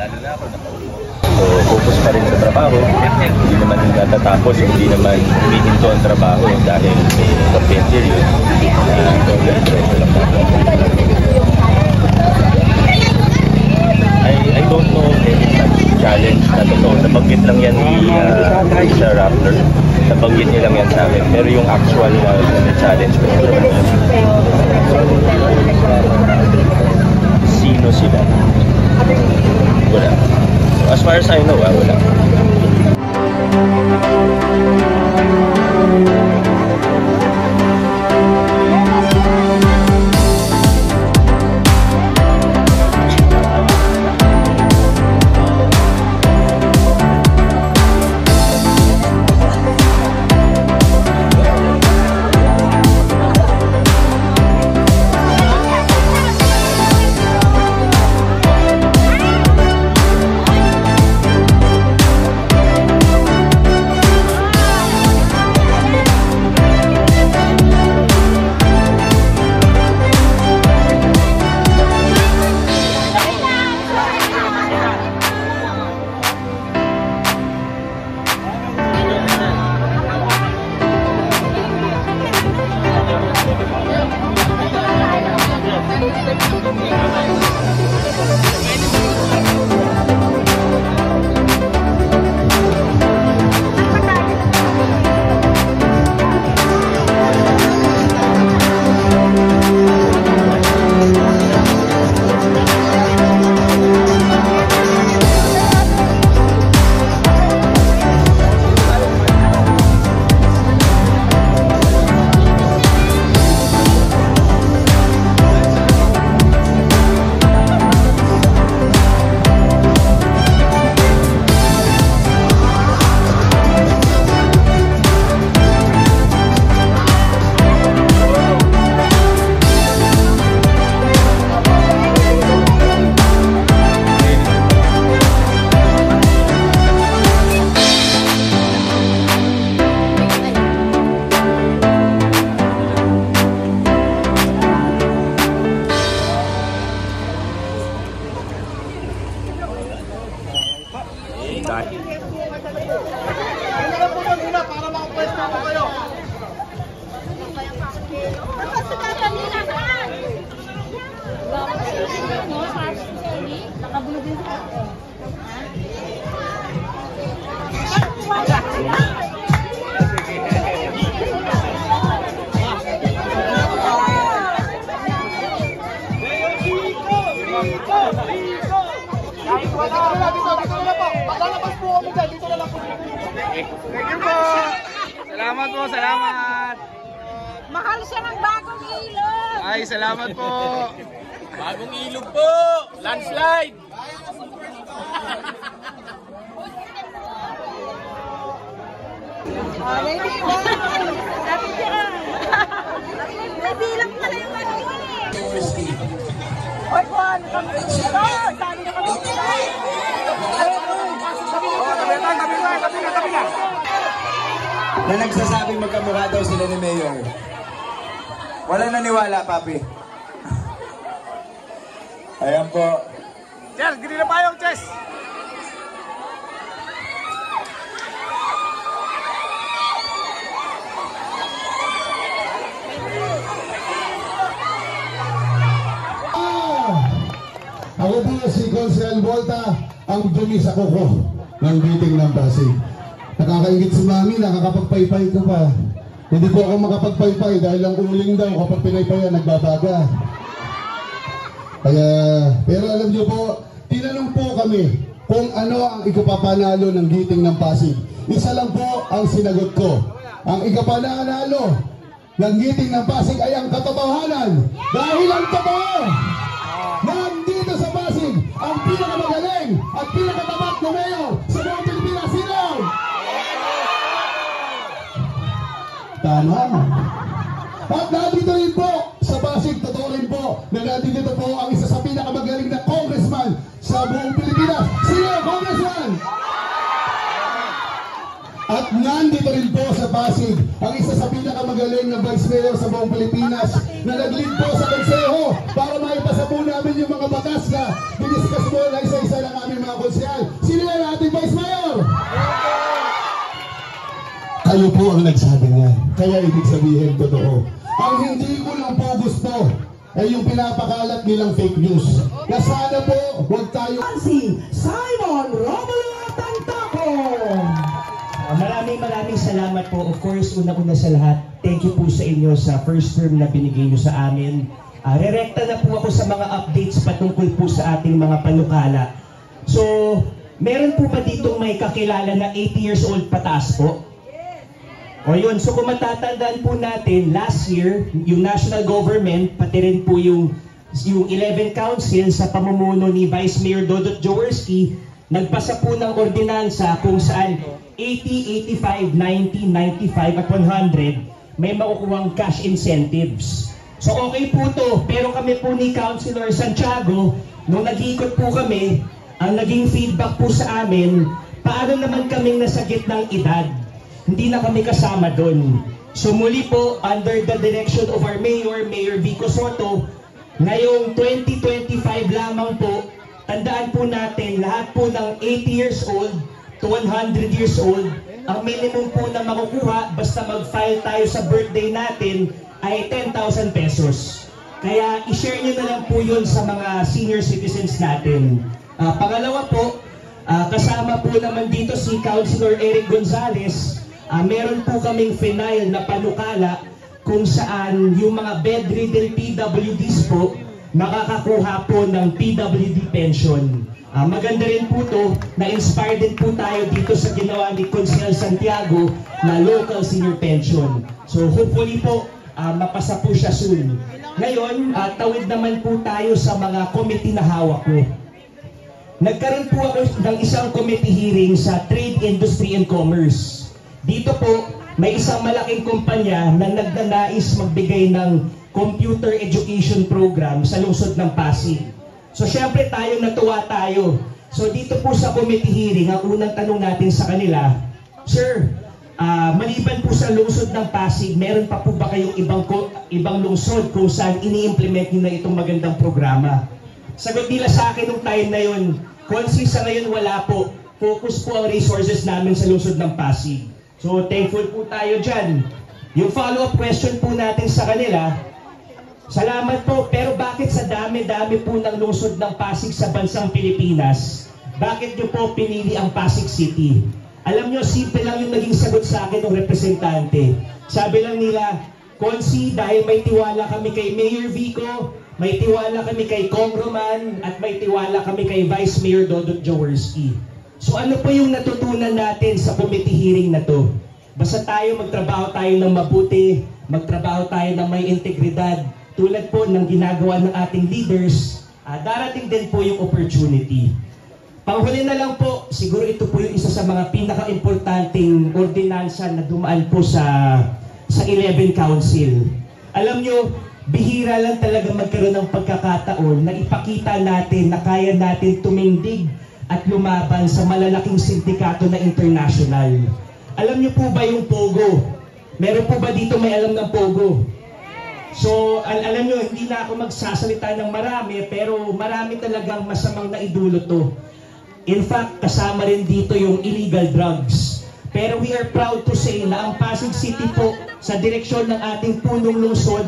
Lalo na ako nakaupo. So, focus pa rin sa trabaho. Hindi naman natatapos, hindi naman humihinto ang trabaho dahil may campaign period. I don't know if any such challenge na totoo. Nabanggit lang yan ni sa Raptor. Nabanggit niya lang yan sa akin. Pero yung actual na challenge ko, sino sila? Wala. So, as far as I know, wala. Salamat po, salamat. Mahal siya ng bagong ilog. Ay, salamat po. Bagong ilog po. Landslide. Ready? Sabi siya. May bilang pala yung ano yun eh. Oy, Juan. Sabi na kami. Tabi na. Na nagsasabing magkamukha daw sila ni Mayor. Walang naniwala, papi. Ayan po. Chess, gini na payong, Chess. Ako din si Consel Volta ang dumi sa kuko ng giting ng Pasig. Nakakaingit si Mami, nakakapagpaypay ka pa. Hindi po ako makapagpaypay dahil ang uling daw kapag pinaypayan, nagbabaga. Kaya, pero alam niyo po, tinanong po kami kung ano ang ikapapanalo ng giting ng Pasig. Isa lang po ang sinagot ko. Ang ikapanalo ng giting ng Pasig ay ang katotohanan. Dahil ang totoo, nandito sa Pasig, ang pinakamagaling at pinakatapat na mayor sa buong Pilipinas. Sino? Tama. At nandito rin po sa Pasig, totoo rin po na nandito po ang isa sa pinakamagaling na congressman sa buong Pilipinas. Sino? Congressman! At nandito rin po sa Pasig ang isa sa pinakamagaling na vice mayor sa buong Pilipinas na nag-lead po sa konseho para maipasa po namin yung mga batas na diniscuss mo na isa-isa ng aming mga konsehal. Sino yan ating vice mayor? Kayo po ang nagsabi niya. Kaya ibig sabihin totoo. Ang hindi ko lang po gusto ay yung pinapakalat nilang fake news. Na sana po huwag tayo... Si Simon Romulo Tantaco. Maraming salamat po. Of course, una-una sa lahat, thank you po sa inyo sa first term na binigay nyo sa amin. Rerekta na po ako sa mga updates patungkol po sa ating mga panukala. So, meron po ba ditong may kakilala na 80 years old pataas po? O yun, so kung matatandaan po natin, last year, yung national government, pati rin po yung 11 council sa pamumuno ni Vice Mayor Dodot Jaworski, nagpasa po ng ordinansa kung saan 80, 85, 90, 95 at 100 may makukuhang cash incentives. So okay po to, pero kami po ni Councilor Santiago, nung nag-ikot po kami, ang naging feedback po sa amin, paano naman kaming nasa gitnang edad? Hindi na kami kasama doon. So muli po, under the direction of our Mayor, Mayor Vico Soto, ngayong 2025 lamang po, tandaan po natin, lahat po ng 80 years old to 100 years old, ang minimum po na makukuha basta mag-file tayo sa birthday natin ay 10,000 pesos. Kaya i-share nyo na lang po yun sa mga senior citizens natin. Pangalawa po, kasama po naman dito si Councilor Eric Gonzalez. Meron po kaming final na panukala kung saan yung mga bedridden PWDs po makakakuha po ng PWD pension. Maganda rin po to, na-inspire din po tayo dito sa ginawa ni Consel Santiago na local senior pension. So hopefully po, mapasa po siya soon. Ngayon, tawid naman po tayo sa mga committee na hawak ko. Nagkaroon po ako ng isang committee hearing sa Trade, Industry and Commerce. Dito po, may isang malaking kumpanya na nagnanais magbigay ng computer education program sa lungsod ng Pasig. So syempre tayo natuwa tayo. So dito po sa committee hearing, ang unang tanong natin sa kanila, Sir, maliban po sa lungsod ng Pasig, meron pa po ba kayong ibang lungsod kung saan ini-implement nyo na itong magandang programa? Sagot nila sa akin nung time na yun, Konsi, sa ngayon wala po. Focus po ang resources namin sa lungsod ng Pasig. So thankful po tayo dyan. Yung follow-up question po natin sa kanila, salamat po, pero bakit sa dami-dami po ng lungsod ng Pasig sa bansang Pilipinas, bakit nyo po pinili ang Pasig City? Alam nyo, simple lang yung naging sagot sa akin ng representante. Sabi lang nila, Konsi, dahil may tiwala kami kay Mayor Vico, may tiwala kami kay Congressman, at may tiwala kami kay Vice Mayor Dodot Jaworski. So ano po yung natutunan natin sa committee hearing na to? Basta tayo magtrabaho tayo ng mabuti, magtrabaho tayo ng may integridad, tulad po ng ginagawa ng ating leaders, darating din po yung opportunity. Panghuli na lang po, siguro ito po yung isa sa mga pinaka-importanting ordinansa na dumaan po sa 11 Council. Alam nyo, bihira lang talaga magkaroon ng pagkakataon na ipakita natin na kaya natin tumindig at lumaban sa malalaking sindikato na international. Alam nyo po ba yung Pogo? Meron po ba dito may alam ng Pogo? So, alam nyo, hindi na ako magsasalita ng marami, pero marami talagang masamang naidulot to. In fact, kasama rin dito yung illegal drugs. Pero we are proud to say na ang Pasig City po, sa direksyon ng ating punong lungsod,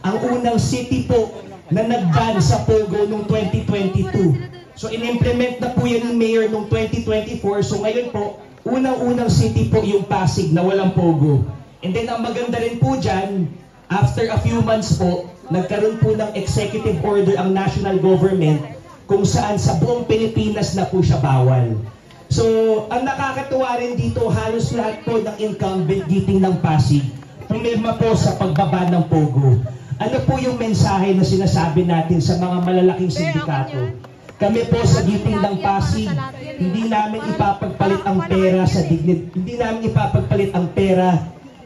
ang unang city po na nag-ban sa Pogo noong 2022. So in-implement na po yan ni Mayor noong 2024. So ngayon po, unang-unang city po yung Pasig na walang pogo. And then ang maganda rin po dyan, after a few months po, nagkaroon po ng executive order ang national government kung saan sa buong Pilipinas na po siya bawal. So, ang nakakatuwa rin dito, halos lahat po ng incumbent giting ng Pasig, pumirma po sa pagbaba ng pogo. Ano po yung mensahe na sinasabi natin sa mga malalaking sindikato? Kami po sa giting ng Pasig, hindi namin ipapagpalit ang pera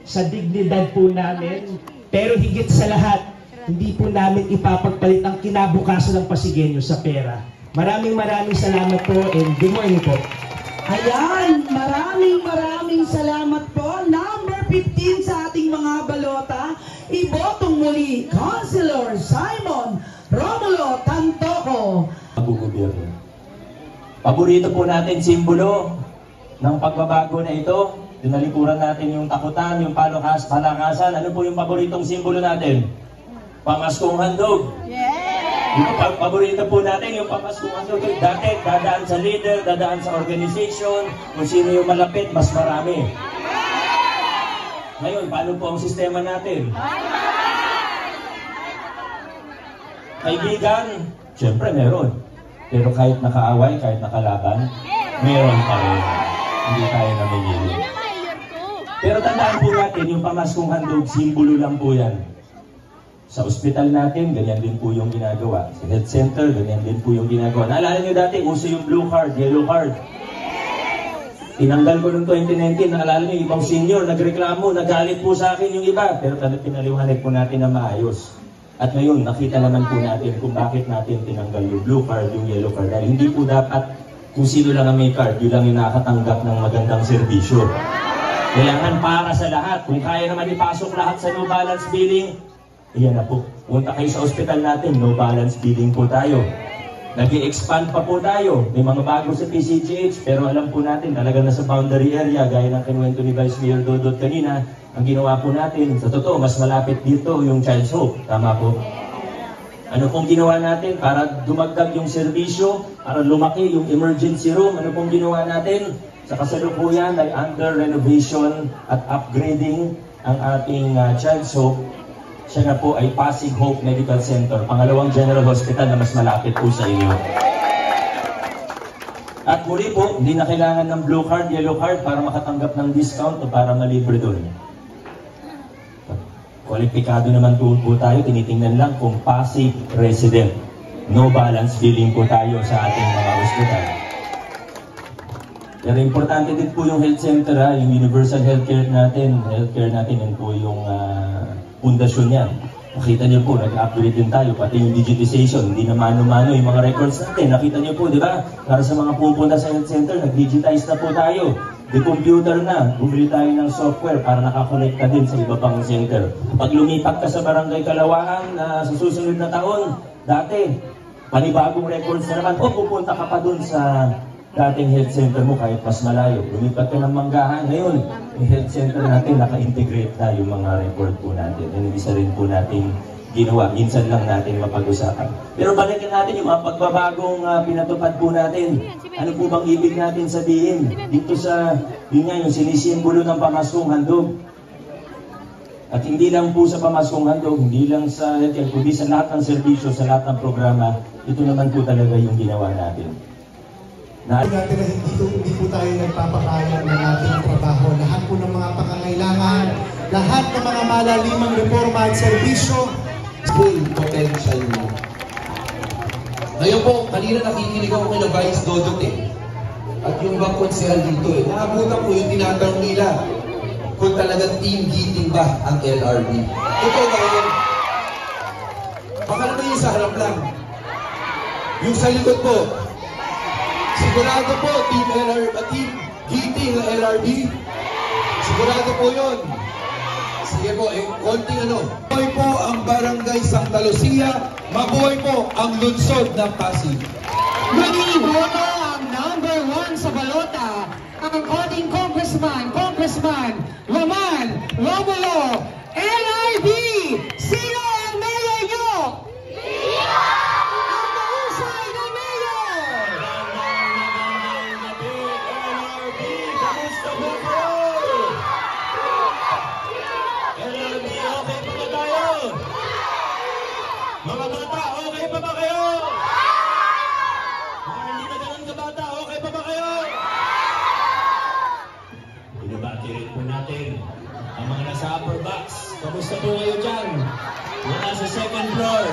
sa dignidad po namin, pero higit sa lahat, hindi po namin ipapagpalit ang kinabukasan ng Pasigueño sa pera. Maraming salamat po and good morning po. Ayan, maraming salamat po. Number 15 sa ating mga balota, ibotong muli, Councilor Simon Romulo Tantoco. Pag-gobyerno. Paborito po natin simbolo ng pagbabago na ito. Dinalikuran natin yung takutan, yung palakasan. Ano po yung paboritong simbolo natin? Pamaskong handog. Yung paborito po natin, yung pamaskong handog. Dati, dadaan sa leader, dadaan sa organization, kung sino yung malapit, mas marami. Ngayon, paano po ang sistema natin? Kaibigan, siyempre meron. Pero kahit nakaaway, kahit nakalaban, meron pa rin. Hindi tayo namimili. Pero tandaan po natin, yung pamaskong handog, simbolo lang po yan. Sa ospital natin, ganyan din po yung ginagawa. Sa health center, ganyan din po yung ginagawa. Naalala nyo dati, uso yung blue card, yellow card. Tinanggal ko noong 2019, naalala nyo, ibang senior, nagreklamo, nagalit po sa akin yung iba. Pero pinaliwanag po natin na maayos. At ngayon, nakita naman po natin kung bakit natin tinanggal yung blue card, yung yellow card. Dahil hindi po dapat kung sino lang ang may card, yun lang yung nakakatanggap ng magandang serbisyo. Kailangan para sa lahat. Kung kaya naman ipasok lahat sa no balance billing, iyan na po. Punta kayo sa ospital natin, no balance billing po tayo. Nag-i-expand pa po tayo. May mga bago sa PCGH, pero alam po natin, talaga nasa boundary area, gaya ng kinuwento ni Vice Mayor Dodot kanina, ang ginawa po natin, sa totoo, mas malapit dito yung Child's Hope. Tama po. Ano pong ginawa natin para dumagdag yung serbisyo, para lumaki yung emergency room? Ano pong ginawa natin? Sa kasalukuyan ay under renovation at upgrading ang ating Child's Hope. Siya na po ay Pasig Hope Medical Center, pangalawang general hospital na mas malapit po sa inyo. At muli po, hindi na kailangan ng blue card, yellow card para makatanggap ng discount o para malibre doon. Kwalipikado naman po tayo, tinitingnan lang kung Pasig resident. No balance billing po tayo sa ating mga hospital. Pero importante din po yung health center, yung universal healthcare natin. Healthcare natin, yun po yung pundasyon yan. Nakita niyo po, nag-upgrade din tayo, pati yung digitization, hindi na mano-mano yung mga records natin. Nakita niyo po, di ba? Para sa mga pupunta sa health center, nag-digitize na po tayo. De-computer na, bumili tayo ng software para nakakonekta din sa iba pang center. Pag lumipat ka sa Barangay Kalawaan sa susunod na taon, dati, panibagong records na naman, o pupunta ka pa dun sa dating health center mo kahit mas malayo. Lumipat ka ng Manggahan. Ngayon, yung health center natin, naka-integrate na yung mga record po natin. Yan isa rin po natin ginawa. Minsan lang natin mapag-usapan. Pero balikan natin yung mga pagbabagong pinatupad po natin. Ano po bang ibig natin sabihin? Dito sa, yun nga, yung sinisimbolo ng pamaskong handog. At hindi lang po sa pamaskong handog, hindi lang sa healthcare, kundi sa lahat ng serbisyo, sa lahat ng programa, ito naman po talaga yung ginawa natin. Natin na hindi po tayo nagpapakaya ng ating trabaho. Lahat po ng mga pangangailangan, lahat ng mga malalimang reforma at serbisyo, full potential mo. Ngayon po, kanina nakikinig ako kay Vice Dodot at yung bang konsehal dito naabutan ko yung tinatanong nila kung talagang team Giting ba ang LRB. Ito ba yun? Baka naman yung sa harap lang. Yung sa likod po, sigurado po, Team Giting na LRB. Sigurado po yun. Sige po, konting ano. Mabuhay po ang Barangay Santa Lucia. Mabuhay po ang lungsod ng Pasig. Maniboto ang number 1 sa balota, ang ating Congressman Roman Romulo, LRB. Sino ang mayor nyo? Ang mahusay na mayor! mga bata, okay pa ba kayo? Binabati rin po natin ang mga nasa upper box. Kamusta po kayo dyan? Mga nasa second floor.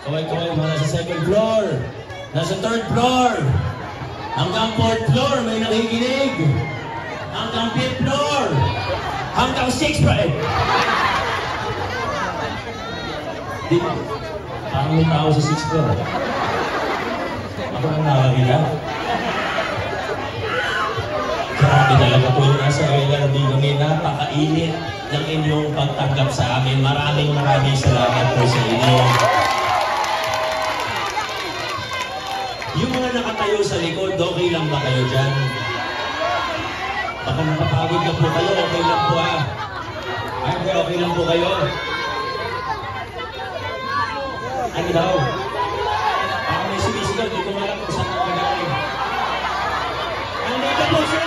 Kaway-kaway, mga nasa second floor. Nasa third floor. Hanggang fourth floor, may nakikinig. Hanggang fifth floor. Hanggang sixth floor. Di ba? Parang may tao sa sixth floor. Ako ang nakakila. Grabe talaga po yung nasa LRD kami. Napakainit ng inyong pagtanggap sa amin. Maraming salamat po sa inyo. Yung mga nakatayo sa likod, okay lang ba kayo dyan? Baka napapagod na po kayo, okay lang po ah. Ay, okay lang po kayo. Ano daw? Baka may sumisigaw, di ko malam kung saan nakagaling. Andito po siya!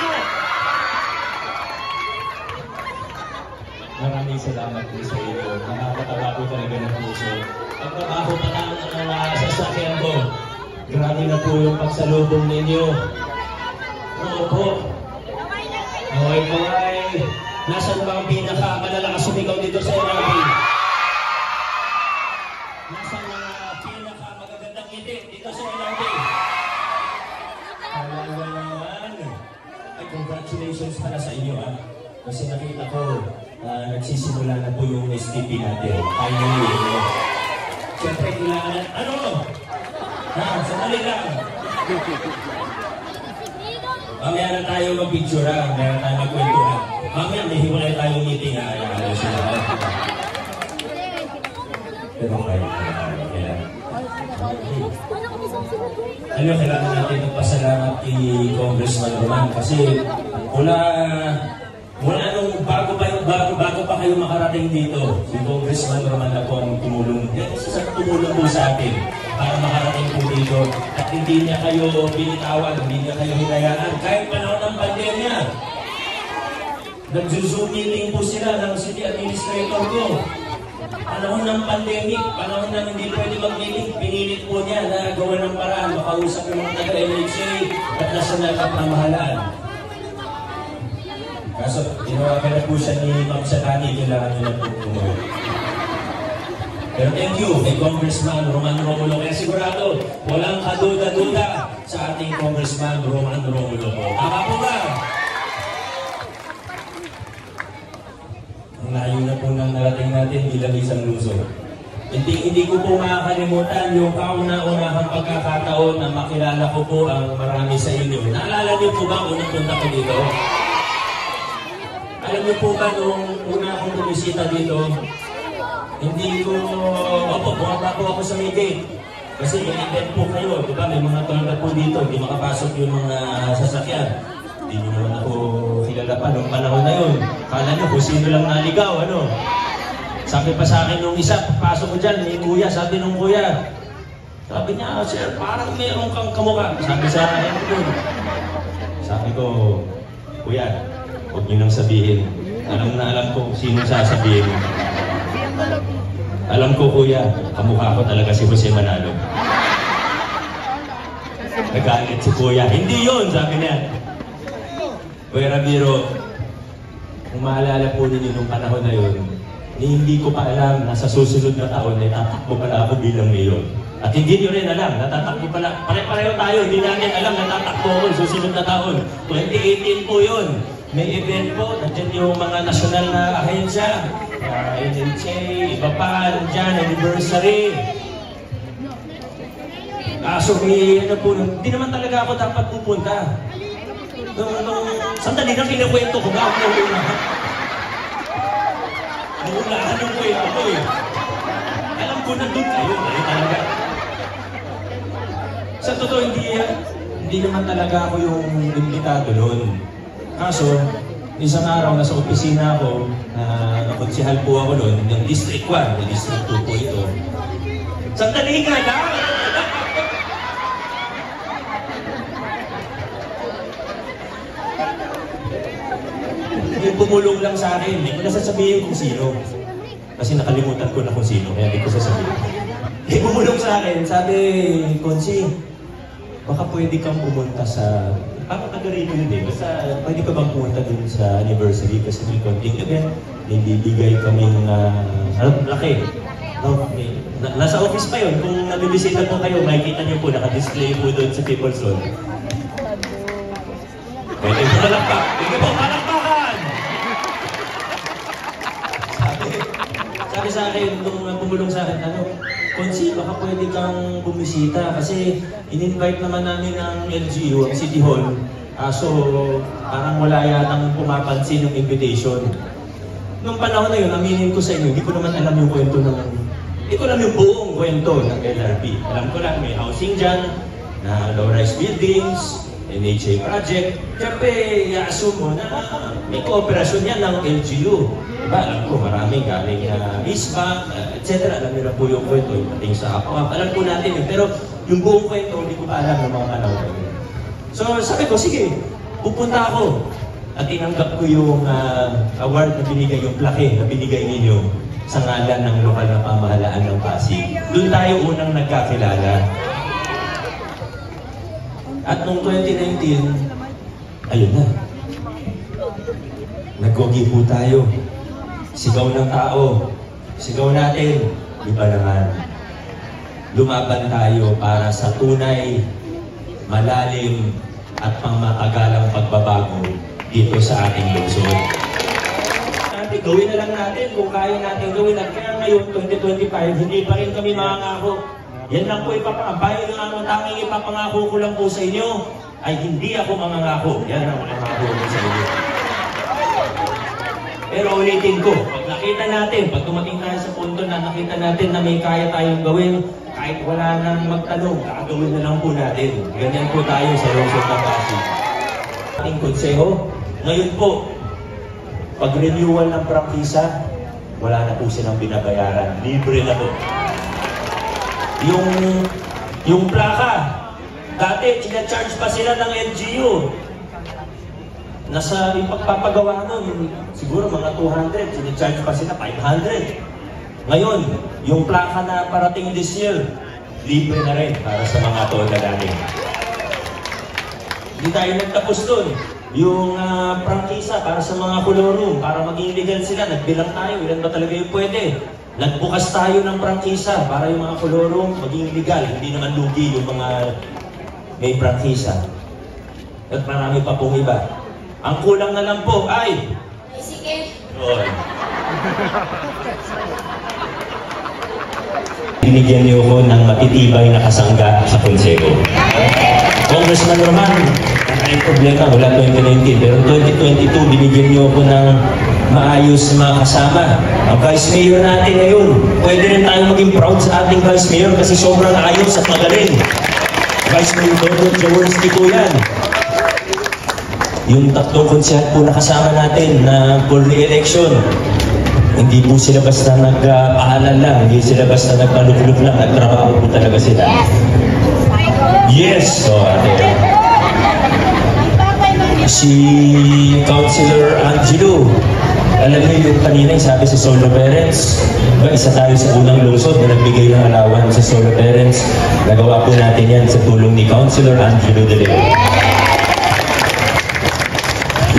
Maraming salamat po sa iyo. Nakakatawa po talaga ng puso. Pagtrabaho pa lang sasakyan ko. Grabe na po yung pagsalubong ninyo. Oo po. Kaway-kaway. Nasaan ba ang pinaka-malalakas sumigaw dito sa LRD? Nasaan ang pinaka-magagandang ngiti dito sa LRD? Naman. Ay, congratulations pala sa inyo ah. Kasi nakita ko, nagsisimula na po yung STP natin. Finally, siyempre kailangan, ano? Sandali lang. Mamaya na tayo mag-picture ha. Mamaya na tayo mag-kwentuhan. Mamaya may hiwalay tayong meeting ha. Ayaw sila. Pero kayo. Kailangan natin magpasalamat kay Congressman Roman kasi mula nung bago pa kayo makarating dito, si Congressman Roman na po ang tumulong po sa atin para makarating po dito. At hindi niya kayo binitawan, hindi niya kayo hinayaan. Kahit panahon ng pandemya, nag-zoom meeting po sila ng city administrator ko. Panahon ng pandemic, panahon na hindi pwede mag-meeting, pinilit po niya na gawa ng paraan, makausap yung mga taga-LHA at national kapamahalaan. Kaso, ginawa na po siya ni Ma'am Satani, kailangan nyo na po tumuloy. Pero thank you kay Congressman Roman Romulo. Kaya sigurado, walang kaduda-duda sa ating Congressman Roman Romulo po. Tama po ba? Ang layo na po nang narating natin bilang isang lungsod. Hindi ko po makakalimutan yung kauna-unahang pagkakataon na makilala ko po ang marami sa inyo. Naalala niyo po ba unang punta ko dito? Alam niyo po ba nung una akong bumisita dito, hindi ko, bumaba po ako sa may gate. Kasi may event po kayo, di ba? May mga tolda po dito, hindi makapasok yung mga sasakyan. Hindi nyo naman ako kilala pa nung panahon na yun. Kala nyo kung sino lang naligaw, ano? Sabi pa sa akin nung isa, pasok ko dyan, may kuya, sabi nung kuya. Sabi niya, sir, parang mayroon kang kamukha. Sabi sa akin doon. Sabi ko, kuya, huwag nyo nang sabihin. Alam na alam ko sino sasabihin. Alam ko, kuya, kamukha ko talaga si Jose Manalo. Nagalit si kuya. Hindi yun, sabi niya. Kuya Ramiro, kung maalala po ninyo nung panahon na yun, hindi ko pa alam na sa susunod na taon ay tatakbo pala ako bilang mayor. At hindi nyo rin alam, natatakbo pala. Pare-pareho tayo, hindi natin alam na tatakbo ako sa susunod na taon. 2018 po yun. May event po, nandiyan yung mga nasyonal na ahensya, NHA, iba pa, nandiyan, anniversary. So may ano po, hindi naman talaga ako dapat pupunta. Sandali na kinukwento ko ba? Nahulaan yung kwento ko eh. Alam ko na doon kayo, talaga. Sa totoo, hindi naman talaga ako yung imbitado noon. Kaso, isang araw nasa opisina ako, nakonsyahal po ako noon, ng District 1, ng District 2 po ito. Sandali nga lang! Yung pumulong lang sa akin, hindi ko na sasabihin kung sino. Kasi nakalimutan ko na kung sino, kaya hindi ko sasabihin. Yung pumulong sa akin, sabi, Konsi, baka pwede kang pumunta sa, parang taga rito hindi, basta pwede ka bang pumunta dun sa anniversary kasi may konting event, bibigay kaming, laki. No, nasa office pa yun, kung nabibisita po kayo, makikita niyo po, naka-display po doon sa People's Zone. Pwede po malakpak, pwede po malakpakan! Sabi sa akin, nung pumulong sa akin, Konsi, baka pwede kang bumisita kasi in-invite naman namin ng LGU, ang City Hall. So, parang wala yatang pumapansin yung invitation. Nung panahon na yun, aminin ko sa inyo, hindi ko naman alam yung kwento ng... Hindi ko alam yung buong kwento ng LRP. Alam ko lang, may housing dyan, na low-rise buildings, NHA project. Siyempre, i-assume mo na may kooperasyon yan ng LGU. Diba? Alam ko, maraming galing na ISBA, etc. Alam nila po yung kwento, yung pating sa APAP. Alam po natin yun. Pero yung buong kwento, hindi ko pa alam ng mga panahon. So sabi ko, sige, pupunta ako. At tinanggap ko yung award na binigay, yung plaque na binigay ninyo sa ngalan ng lokal na pamahalaan ng Pasig. Doon tayo unang nagkakilala. At noong 2019, ayun na. Nagkogi po tayo. Sigaw ng tao. Sigaw natin. Iba naman. Lumaban tayo para sa tunay, malalim, at pangmatagalang pagbabago dito sa ating lungsod. Gawin na lang natin kung kaya natin gawin. At kaya ngayon, 2025, hindi pa rin kami makangako. Yan lang po ipapangabay ng ang tanging ipapangako ko lang po sa inyo ay hindi ako mangangako. Yan ang mangangako ko sa inyo. Pero ulitin ko, pag nakita natin, pag dumating tayo sa punto na nakita natin na may kaya tayong gawin, kahit wala nang magtanong, gagawin na lang po natin. Ganyan po tayo sa lungsod ng Pasig. Ating konseho, ngayon po, pag-renewal ng prangkisa, wala na po silang binabayaran. Libre na po. Yung plaka, dati ina-charge pa sila ng LGU. Nasa yung pagpapagawa nun, siguro mga 200, ina-charge pa sila 500. Ngayon, yung plaka na parating this year, libre na rin para sa mga toda namin. Hindi tayo nagtapos dun. Yung prangkisa para sa mga kolorum, para maging legal sila, nagbilang tayo, ilan ba talaga yung pwede? Nagbukas tayo ng prangkisa para yung mga kolorum maging legal, hindi naman lugi yung mga may prangkisa. At marami pa pong iba. Ang kulang na lang po ay... Bisikit! Binigyan niyo ko ng matitibay na kasangga sa konseho. Congressman Roman, may problema, wala 2019, pero 2022 binigyan niyo ko ng maayos mga kasama. Ang Vice Mayor natin ngayon, pwede rin tayo maging proud sa ating Vice Mayor kasi sobrang ayos at magaling. Vice Mayor Dodot Jaworski po yan. Yung tatlong konsehal po na kasama natin na for re-election, hindi po sila basta nagpaalan lang, hindi sila basta nagpalukluk lang, nagtrabaho po talaga sila. Yes! So, si Councilor Angelo, alam niyo yung kanina yung sabi sa solo parents, isa tayo sa unang lungsod na nagbigay ng alawan sa solo parents. Nagawa po natin yan sa tulong ni Councilor Angelo De Leon.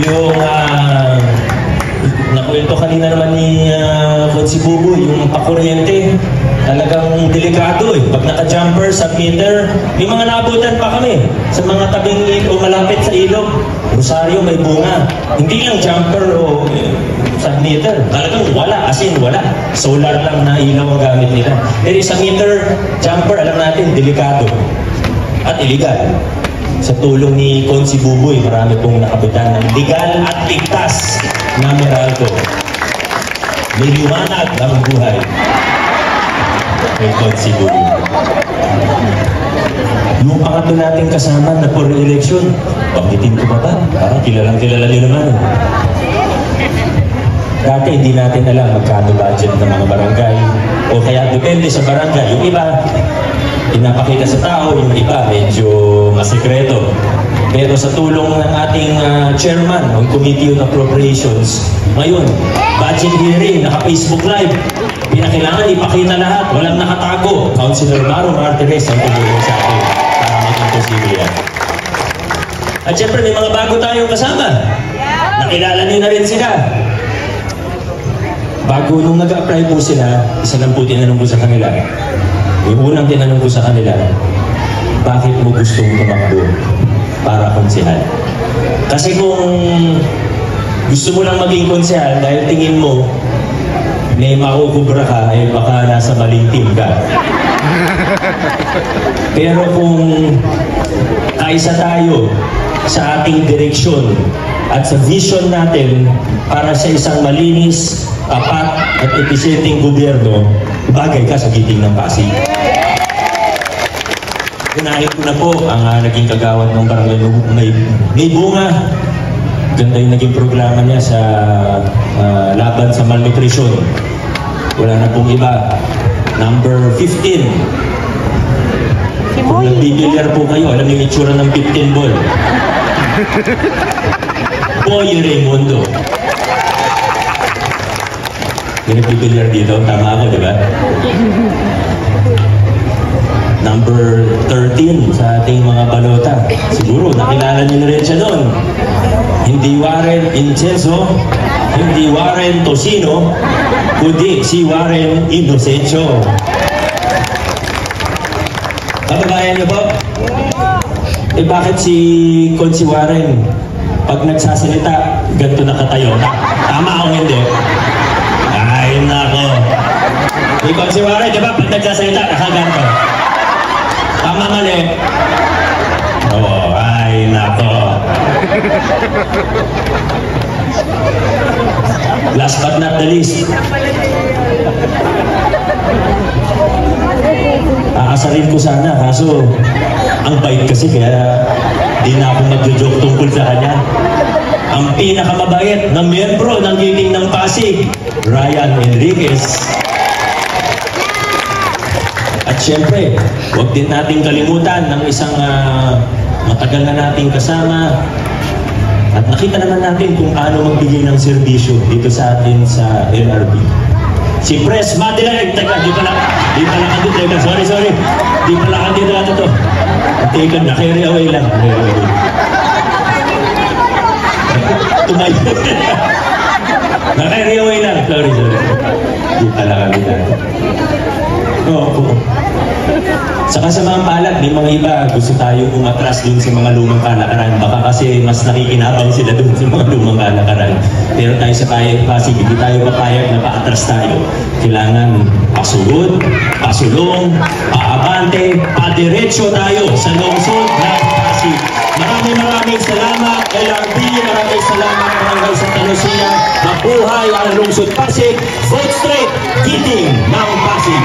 Yung nakwento kanina naman ni Konsi Buboy, yung pakuryente, talagang delikado eh. Pag naka-jumper sa meter, may mga naabutan pa kami sa mga tabing o malapit sa ilog. Rosario may bunga. Hindi lang jumper o sa meter. Talagang wala, as in wala. Solar lang na ilaw ang gamit nila. Pero sa meter, jumper, alam natin, delikado at illegal. Sa tulong ni Konsi Buboy, marami pong nakabutan ng legal at ligtas na Meralco. May liwanag ng buhay kay Konsi Buboy. Yung pangatlo nating kasama na for election, pagkitin ko ba ba? Parang kilalang kilala nyo naman. Dati hindi natin alam magkano budget ng mga barangay o kaya depende sa barangay. Yung iba, pinapakita sa tao, yung iba medyo masekreto. Pero sa tulong ng ating chairman ng Committee on Appropriations, ngayon, budget hearing, naka-Facebook Live, pinakailangan ipakita lahat, walang nakatago. Councilor Maro Martinez ang tumulong sa atin para maging imposible yan. At syempre, may mga bago tayong kasama. Nakilala niyo na rin sila. Bago nung nag-apply po sila, isa lang po tinanong ko sa kanila. Yung unang tinanong ko sa kanila, bakit mo gustong tumakbo para konsehal? Kasi kung gusto mo lang maging konsehal dahil tingin mo may makukubra ka, ay baka nasa maling team ka. Pero kung kaisa tayo sa ating direksyon at sa vision natin para sa isang malinis, tapat at episyenteng gobyerno, bagay ka sa giting ng Pasig. Unahin ko na po ang naging kagawad ng barangay may bunga. Ganda yung naging programa niya sa laban sa malnutrisyon. Wala na pong iba. Number 15. Kung nagbibilyar po kayo, alam niyo yung itsura ng 15 ball. Boy Raimundo. Yung nagbibilyar dito, tama ako, di ba? Number 13 sa ating mga balota. Siguro, nakilala niyo na rin siya doon. Hindi Warren Incenso, hindi Warren Tosino, kundi si Warren Inocencio. Kababayan niyo po? Eh bakit si Consi Warren, pag nagsasalita, ganito nakatayo? Tama o hindi? Ay, nako. Si Consi Warren, di ba, pag nagsasalita, nakaganto. Tama mali. Oh, ay, nako. Last but not the least, aasarin ko sana, kaso ang bait kasi kaya di na ako magjo-joke tungkol sa kanya. Ang pinakamabait na miyembro ng giting ng Pasig, Ryan Enriquez. At syempre, huwag din nating kalimutan ng isang matagal na nating kasama. At nakita naman natin kung paano magbigay ng serbisyo dito sa atin sa LRB. Si Pres Madeline, teka, di pala kandidato, sorry. Di pala kandidato to. Teka, na-carry away lang. Tumayo. Na-carry away lang, sorry. Di pala kandidato. Oo. Sa kasamang palad, may mga iba gusto tayo umatras dun sa mga lumang kalakaran. Baka kasi mas nakikinabang sila dun sa mga lumang kalakaran. Pero tayo sa Pasig, hindi tayo papayag na paatras tayo. Kailangan pasugod, pasulong, paabante, padiretso tayo sa lungsod ng Pasig. Maraming salamat, LRB. Maraming salamat, Barangay Santa Lucia. Mabuhay ang lungsod Pasig. Vote straight, giting ng Pasig.